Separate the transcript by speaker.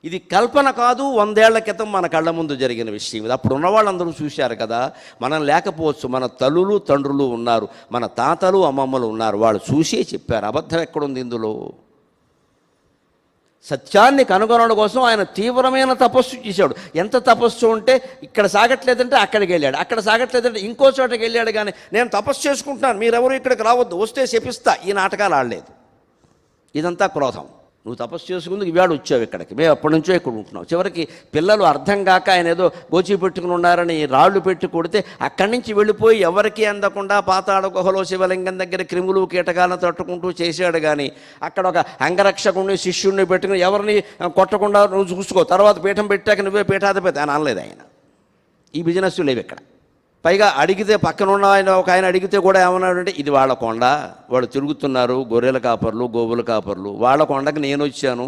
Speaker 1: ఇది కల్పన కాదు, 100 ఏళ్ల క్రితం మన కళ్ళ ముందు జరిగిన విషయం ఇది. అప్పుడు ఉన్న వాళ్ళందరూ చూశారు కదా. మనం లేకపోవచ్చు, మన తల్లులు తండ్రులు ఉన్నారు, మన తాతలు అమ్మమ్మలు ఉన్నారు, వాళ్ళు చూసే చెప్పారు. అబద్ధం ఎక్కడుంది ఇందులో? సత్యాన్ని కనుగొనడం కోసం ఆయన తీవ్రమైన తపస్సు చేశాడు. ఎంత తపస్సు అంటే ఇక్కడ సాగట్లేదంటే అక్కడికి వెళ్ళాడు, అక్కడ సాగట్లేదంటే ఇంకో చోటకి వెళ్ళాడు. కానీ నేను తపస్సు చేసుకుంటున్నాను, మీరెవరు ఇక్కడికి రావద్దు, వస్తే శపిస్తా, ఈ నాటకాలు ఆడలేదు. ఇదంతా క్రోధం. నువ్వు తపస్సు చేసుకుందుకు ఇవాడు వచ్చావు ఇక్కడికి, మేము అప్పటి నుంచో ఇక్కడ ఉంటున్నాం. చివరికి పిల్లలు అర్థం కాక ఆయన ఏదో గోచి పెట్టుకుని ఉన్నారని రాళ్ళు పెట్టి కొడితే అక్కడి నుంచి వెళ్ళిపోయి ఎవరికి అందకుండా పాతాళ గుహలో శివలింగం దగ్గర క్రిములు కీటకాలను తట్టుకుంటూ చేశాడు. కానీ అక్కడ ఒక అంగరక్షకుడిని శిష్యుడిని పెట్టుకుని ఎవరిని కొట్టకుండా నువ్వు చూసుకో, తర్వాత పీఠం పెట్టాక నువ్వే పీఠాధిపతి అని అనలేదు ఆయన. ఈ బిజినెస్ లేవు ఇక్కడ. పైగా అడిగితే పక్కన ఉన్న ఒక ఆయన అడిగితే కూడా ఏమన్నాడంటే, ఇది వాళ్ళ కొండ, వాళ్ళు తిరుగుతున్నారు, గొర్రెల కాపర్లు గోవుల కాపర్లు, వాళ్ళ కొండకి నేను వచ్చాను,